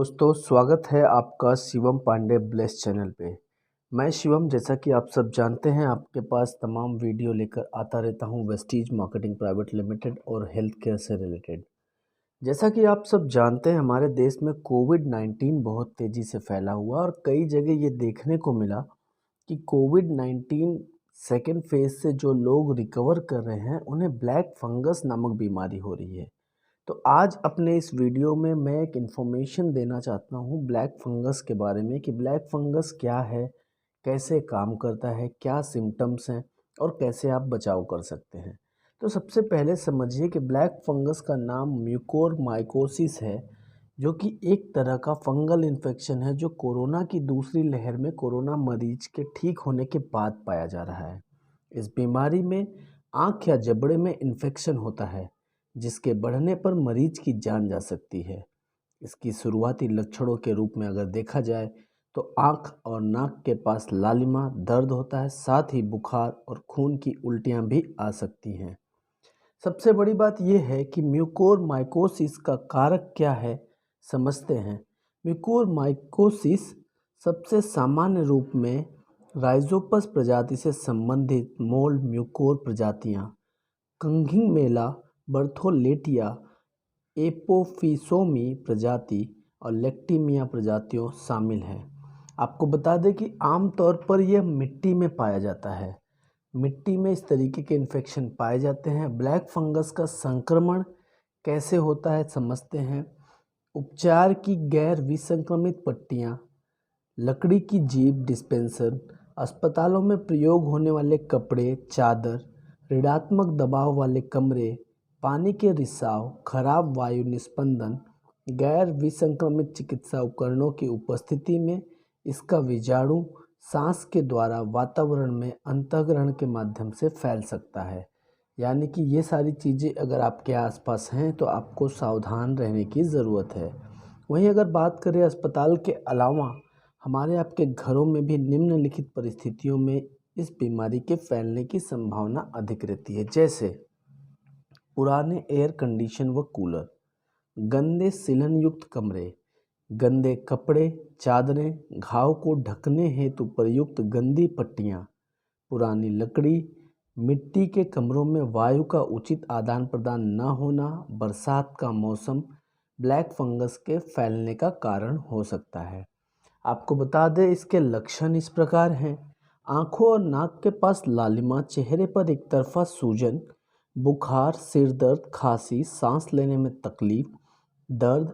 दोस्तों, स्वागत है आपका शिवम पांडे ब्लेस चैनल पे। मैं शिवम, जैसा कि आप सब जानते हैं, आपके पास तमाम वीडियो लेकर आता रहता हूं वेस्टीज मार्केटिंग प्राइवेट लिमिटेड और हेल्थ केयर से रिलेटेड। जैसा कि आप सब जानते हैं, हमारे देश में कोविड-19 बहुत तेज़ी से फैला हुआ और कई जगह ये देखने को मिला कि कोविड-19 सेकेंड फेज़ से जो लोग रिकवर कर रहे हैं, उन्हें ब्लैक फंगस नामक बीमारी हो रही है। तो आज अपने इस वीडियो में मैं एक इन्फॉर्मेशन देना चाहता हूँ ब्लैक फंगस के बारे में कि ब्लैक फंगस क्या है, कैसे काम करता है, क्या सिम्टम्स हैं और कैसे आप बचाव कर सकते हैं। तो सबसे पहले समझिए कि ब्लैक फंगस का नाम म्यूकोरमाइकोसिस है, जो कि एक तरह का फंगल इन्फेक्शन है जो कोरोना की दूसरी लहर में कोरोना मरीज के ठीक होने के बाद पाया जा रहा है। इस बीमारी में आँख या जबड़े में इन्फेक्शन होता है, जिसके बढ़ने पर मरीज की जान जा सकती है। इसकी शुरुआती लक्षणों के रूप में अगर देखा जाए तो आँख और नाक के पास लालिमा दर्द होता है, साथ ही बुखार और खून की उल्टियाँ भी आ सकती हैं। सबसे बड़ी बात यह है कि म्यूकोरमाइकोसिस का कारक क्या है, समझते हैं। म्यूकोरमाइकोसिस सबसे सामान्य रूप में राइजोपस प्रजाति से संबंधित मोल्ड म्यूकोर प्रजातियां, कंघिंगमेला, बर्थोलेटिया, एपोफिसोमी प्रजाति और लेक्टिमिया प्रजातियों शामिल हैं। आपको बता दें कि आमतौर पर यह मिट्टी में पाया जाता है। मिट्टी में इस तरीके के इन्फेक्शन पाए जाते हैं। ब्लैक फंगस का संक्रमण कैसे होता है, समझते हैं। उपचार की गैर विसंक्रमित पट्टियाँ, लकड़ी की जीभ डिस्पेंसर, अस्पतालों में प्रयोग होने वाले कपड़े, चादर, ऋणात्मक दबाव वाले कमरे, पानी के रिसाव, खराब वायु निस्पंदन, गैर विसंक्रमित चिकित्सा उपकरणों की उपस्थिति में इसका विजाणु सांस के द्वारा वातावरण में अंतःग्रहण के माध्यम से फैल सकता है। यानी कि ये सारी चीज़ें अगर आपके आसपास हैं तो आपको सावधान रहने की ज़रूरत है। वहीं अगर बात करें अस्पताल के अलावा हमारे आपके घरों में भी निम्नलिखित परिस्थितियों में इस बीमारी के फैलने की संभावना अधिक रहती है, जैसे पुराने एयर कंडीशन व कूलर, गंदे सीलन युक्त कमरे, गंदे कपड़े, चादरें, घाव को ढकने हेतु प्रयुक्त गंदी पट्टियाँ, पुरानी लकड़ी, मिट्टी के कमरों में वायु का उचित आदान प्रदान न होना, बरसात का मौसम ब्लैक फंगस के फैलने का कारण हो सकता है। आपको बता दें इसके लक्षण इस प्रकार हैं। आँखों और नाक के पास लालिमा, चेहरे पर एक तरफा सूजन, बुखार, सिर दर्द, खांसी, सांस लेने में तकलीफ, दर्द,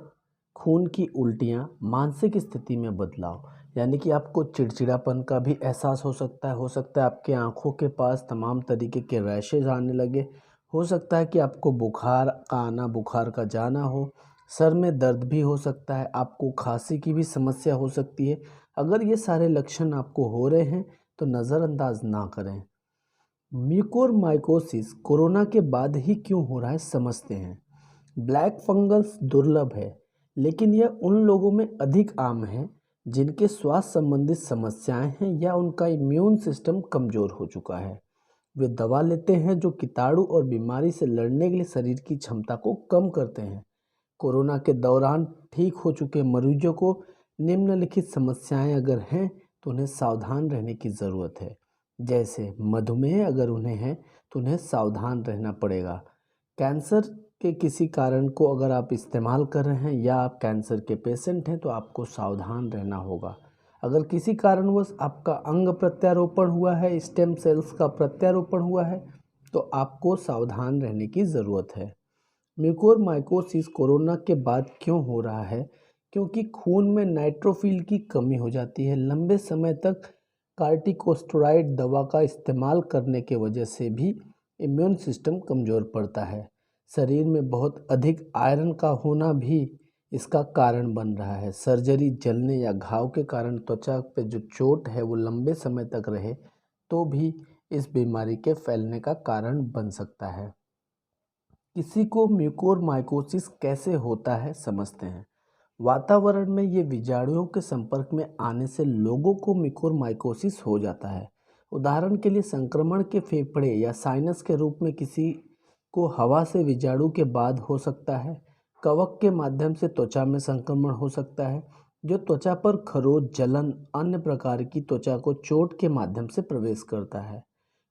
खून की उल्टियाँ, मानसिक स्थिति में बदलाव, यानी कि आपको चिड़चिड़ापन का भी एहसास हो सकता है आपके आँखों के पास तमाम तरीके के रैशेज आने लगे, हो सकता है कि आपको बुखार का आना, बुखार का जाना हो, सर में दर्द भी हो सकता है, आपको खांसी की भी समस्या हो सकती है। अगर ये सारे लक्षण आपको हो रहे हैं तो नज़रअंदाज ना करें। म्यूकोरमाइकोसिस कोरोना के बाद ही क्यों हो रहा है, समझते हैं। ब्लैक फंगस दुर्लभ है, लेकिन यह उन लोगों में अधिक आम है जिनके स्वास्थ्य संबंधित समस्याएं हैं या उनका इम्यून सिस्टम कमज़ोर हो चुका है। वे दवा लेते हैं जो कीटाणु और बीमारी से लड़ने के लिए शरीर की क्षमता को कम करते हैं। कोरोना के दौरान ठीक हो चुके मरीजों को निम्नलिखित समस्याएं अगर हैं तो उन्हें सावधान रहने की ज़रूरत है। जैसे मधुमेह अगर उन्हें है तो उन्हें सावधान रहना पड़ेगा। कैंसर के किसी कारण को अगर आप इस्तेमाल कर रहे हैं या आप कैंसर के पेशेंट हैं तो आपको सावधान रहना होगा। अगर किसी कारणवश आपका अंग प्रत्यारोपण हुआ है, स्टेम सेल्स का प्रत्यारोपण हुआ है, तो आपको सावधान रहने की ज़रूरत है। म्यूकोरमाइकोसिस कोरोना के बाद क्यों हो रहा है? क्योंकि खून में नाइट्रोफिल की कमी हो जाती है। लंबे समय तक कार्टिकोस्टेरॉइड दवा का इस्तेमाल करने के वजह से भी इम्यून सिस्टम कमज़ोर पड़ता है। शरीर में बहुत अधिक आयरन का होना भी इसका कारण बन रहा है। सर्जरी, जलने या घाव के कारण त्वचा पे जो चोट है वो लंबे समय तक रहे तो भी इस बीमारी के फैलने का कारण बन सकता है। किसी को म्यूकोरमाइकोसिस कैसे होता है, समझते हैं। वातावरण में ये विजाणुओं के संपर्क में आने से लोगों को म्यूकोरमाइकोसिस हो जाता है। उदाहरण के लिए संक्रमण के फेफड़े या साइनस के रूप में किसी को हवा से विजाणु के बाद हो सकता है। कवक के माध्यम से त्वचा में संक्रमण हो सकता है, जो त्वचा पर खरोच, जलन, अन्य प्रकार की त्वचा को चोट के माध्यम से प्रवेश करता है।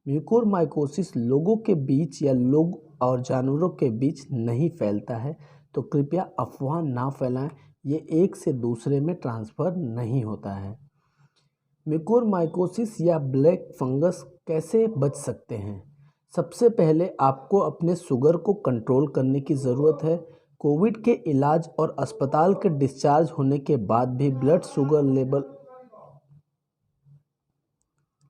म्यूकोरमाइकोसिस लोगों के बीच या लोग और जानवरों के बीच नहीं फैलता है, तो कृपया अफवाह ना फैलाएं। ये एक से दूसरे में ट्रांसफ़र नहीं होता है। म्यूकोरमाइकोसिस या ब्लैक फंगस कैसे बच सकते हैं? सबसे पहले आपको अपने शुगर को कंट्रोल करने की ज़रूरत है। कोविड के इलाज और अस्पताल के डिस्चार्ज होने के बाद भी ब्लड शुगर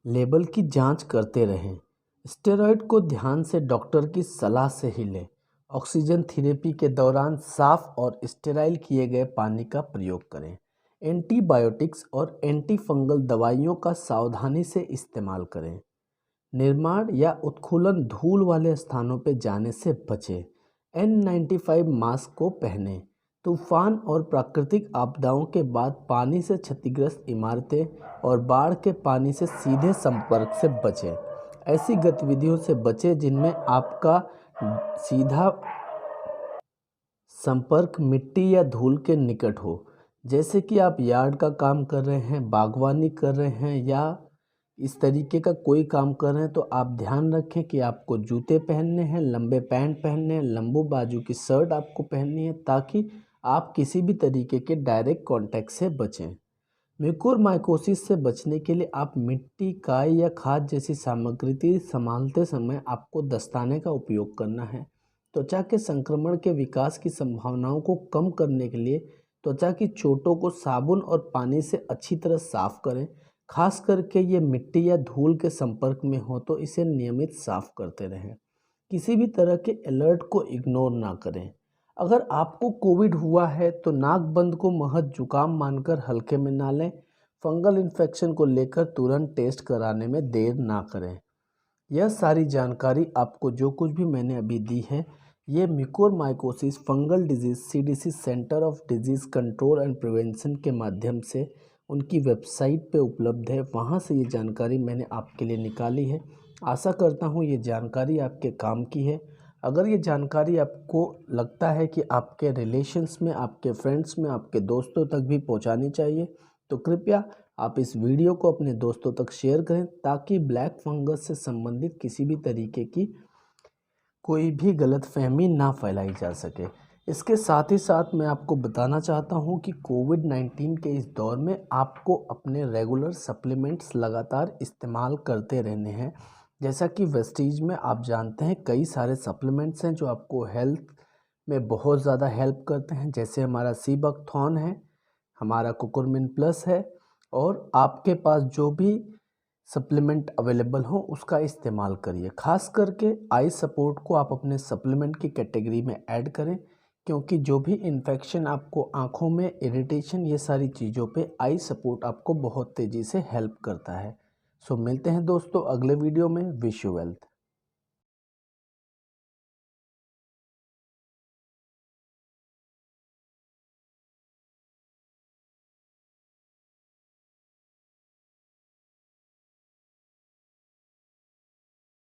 लेवल की जांच करते रहें। स्टेरॉयड को ध्यान से डॉक्टर की सलाह से ही लें। ऑक्सीजन थेरेपी के दौरान साफ और स्टेराइल किए गए पानी का प्रयोग करें। एंटीबायोटिक्स और एंटीफंगल दवाइयों का सावधानी से इस्तेमाल करें। निर्माण या उत्खनन धूल वाले स्थानों पर जाने से बचें। N95 मास्क को पहनें। तूफान और प्राकृतिक आपदाओं के बाद पानी से क्षतिग्रस्त इमारतें और बाढ़ के पानी से सीधे संपर्क से बचें। ऐसी गतिविधियों से बचें जिनमें आपका सीधा संपर्क मिट्टी या धूल के निकट हो, जैसे कि आप यार्ड का काम कर रहे हैं, बागवानी कर रहे हैं या इस तरीके का कोई काम कर रहे हैं, तो आप ध्यान रखें कि आपको जूते पहनने हैं, लंबे पैंट पहनने हैं, लंबू बाजू की शर्ट आपको पहननी है, ताकि आप किसी भी तरीके के डायरेक्ट कांटेक्ट से बचें। म्यूकोरमाइकोसिस से बचने के लिए आप मिट्टी, काई या खाद जैसी सामग्री संभालते समय आपको दस्ताने का उपयोग करना है। त्वचा के संक्रमण के विकास की संभावनाओं को कम करने के लिए त्वचा की चोटों को साबुन और पानी से अच्छी तरह साफ करें। खास करके ये मिट्टी या धूल के संपर्क में हो तो इसे नियमित साफ करते रहें। किसी भी तरह के अलर्ट को इग्नोर ना करें। अगर आपको कोविड हुआ है तो नाक बंद को महज जुकाम मानकर हल्के में ना लें। फंगल इन्फेक्शन को लेकर तुरंत टेस्ट कराने में देर ना करें। यह सारी जानकारी आपको जो कुछ भी मैंने अभी दी है, ये mucormycosis fungal disease CDC centre of disease control and prevention के माध्यम से उनकी वेबसाइट पे उपलब्ध है। वहाँ से ये जानकारी मैंने आपके लिए निकाली है। आशा करता हूँ ये जानकारी आपके काम की है। अगर ये जानकारी आपको लगता है कि आपके रिलेशंस में, आपके फ्रेंड्स में, आपके दोस्तों तक भी पहुँचानी चाहिए, तो कृपया आप इस वीडियो को अपने दोस्तों तक शेयर करें, ताकि ब्लैक फंगस से संबंधित किसी भी तरीके की कोई भी गलतफहमी ना फैलाई जा सके। इसके साथ ही साथ मैं आपको बताना चाहता हूं कि कोविड-19 के इस दौर में आपको अपने रेगुलर सप्लीमेंट्स लगातार इस्तेमाल करते रहने हैं। जैसा कि वेस्टीज में आप जानते हैं कई सारे सप्लीमेंट्स हैं जो आपको हेल्थ में बहुत ज़्यादा हेल्प करते हैं, जैसे हमारा सीबकथॉर्न है, हमारा कुकुरमिन प्लस है, और आपके पास जो भी सप्लीमेंट अवेलेबल हो उसका इस्तेमाल करिए। खास करके आई सपोर्ट को आप अपने सप्लीमेंट की कैटेगरी में ऐड करें, क्योंकि जो भी इन्फेक्शन आपको आँखों में इरिटेशन, ये सारी चीज़ों पे आई सपोर्ट आपको बहुत तेज़ी से हेल्प करता है। सो मिलते हैं दोस्तों अगले वीडियो में। Wish you wealth.